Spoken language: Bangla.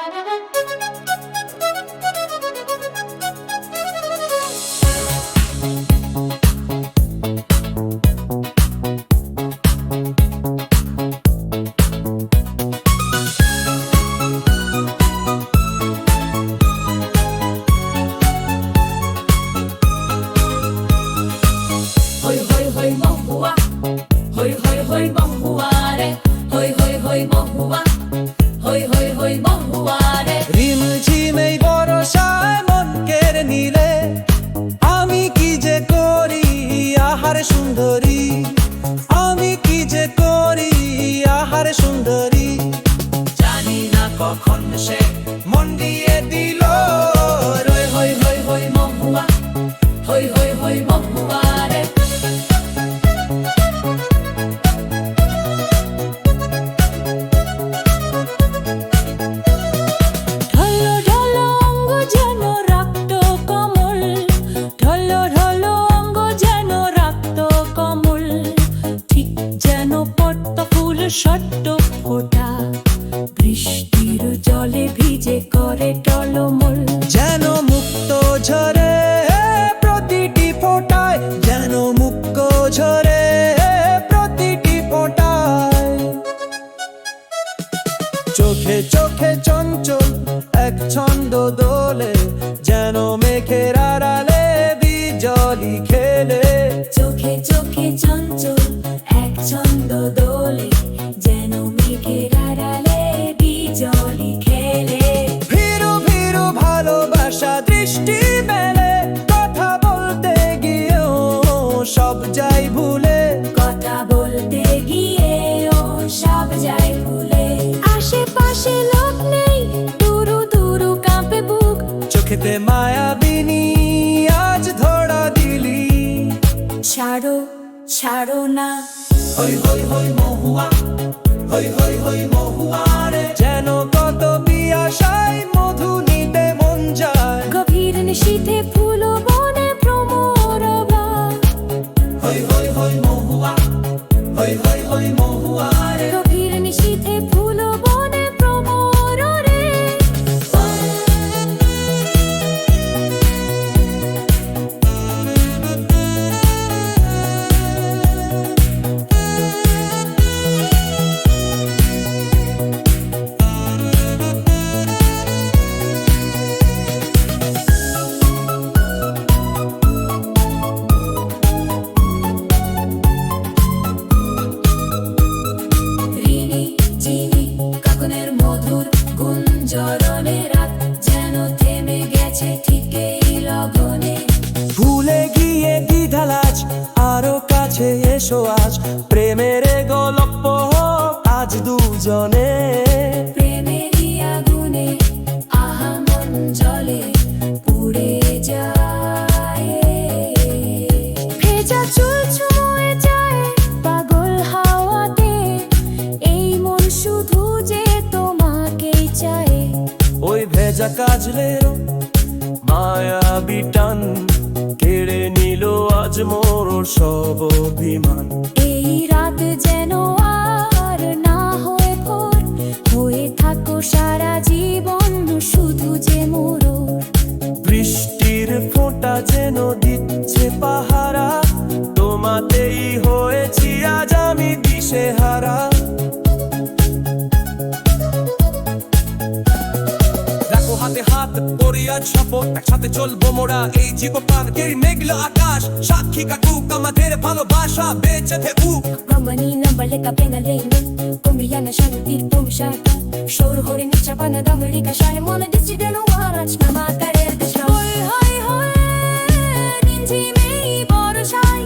Hoi hoi hoi mohua, hoi hoi hoi mohua re, hoi hoi hoi mohua, hoi hoi hoi mohua re. রিমঝিম এই বর্ষায় মন কেড়ে নিলে আমি কি যে করি আহারে সুন্দরী, আমি কি যে করি আহারে সুন্দরী। জানি না কখন সে মন দিয়ে দিল hoi hoi hoi hoi mohua, hoi hoi hoi mohua re. ঢলো ঢলো অঙ্গ যেন রাক্ত কমল, ঢলো ঢলো অঙ্গ যেন রাক্ত কমল, ঠিক যেন পদ্ম ফুল সদ্য ফোটা, বৃষ্টির জলে ভিজে করে টলমল। যেন মুক্ত ঝরে প্রতিটি ফোঁটায়, যেন মুক্ত ঝরে প্রতিটি ফোঁটায়। চোখে চোখে চঞ্চল এক ছন্দ দোলে, যেন মেঘের আড়ালে বিজলি খেলে। চোখে চোখে চঞ্চল এক ছন্দ দোলে, যেন মেঘের আড়ালে বিজলি খেলে। ভীরু ভীরু ভালোবাসা দৃষ্টি মেলে, কথা বলতে গিয়েও সব যাই ভুলে। কথা বলতে গিয়ে ও সব যায় ভুলে। আশেপাশে লোক নেই, দুরু দুরু কাঁপে বুক, চোখেতে মায়াবিনী আজ ধরা দিলি। ছাড়ো ছাড়ো না। হই হই হই মহুয়া, হই হই হই মহুয়া রে। যেন কত পিয়াসায় মধু নিতে মন যায়। গভীর নিশীথে ফুল বনে ভ্রমর ভাব, হই হই হই মহুয়া, হই হই হই মহুয়া রে। গভীর নিশীথে ফুল বনে ভ্রমর রে। রিনি চিনি কাকনের মধুর গুঞ্জরণে, রাত যেন থেমে গেছে ঠিক এই লগনে। ভুলে গিয়ে দ্বিধালাজ আরো কাছে এসো আজ, প্রেমের গল্প হোক আজ দুজনে। প্রেমেরই আগুনে আহা মন জলে পুড়ে যায়। ভেজা চুল ছুঁয়ে যায় পাগল হাওয়াতে, এই মন শুধু যে তোমাকেই চায়। ওই ভেজা কাজলের মায়াবী টান কেড়ে নিল আজ মোর সব অভিমান। এই রাত যেন আর না হয়ে ভোর, হয়ে থাকো সারা জীবন শুধু যে মোরর। বৃষ্টির ফোঁটা যেন দিচ্ছে পাহারা, তোমাতেই হয়েছি আজ আমি দিশেহারা। রাখো হাতে হাত করি আজ শপথ, একসাথে চলবো মোরা এই জীবন। মেঘলা আকাশ সাক্ষী কাকুক আমাদের ভালোবাসা বেঁচে থেকুক। Gambani nambaleka penalena, kumbiana shanuti tumshata, shor hore nicha pana damri ka shane mona disideno warach na makare dishra. Hoy hoy hoy, ninji mei boroshai.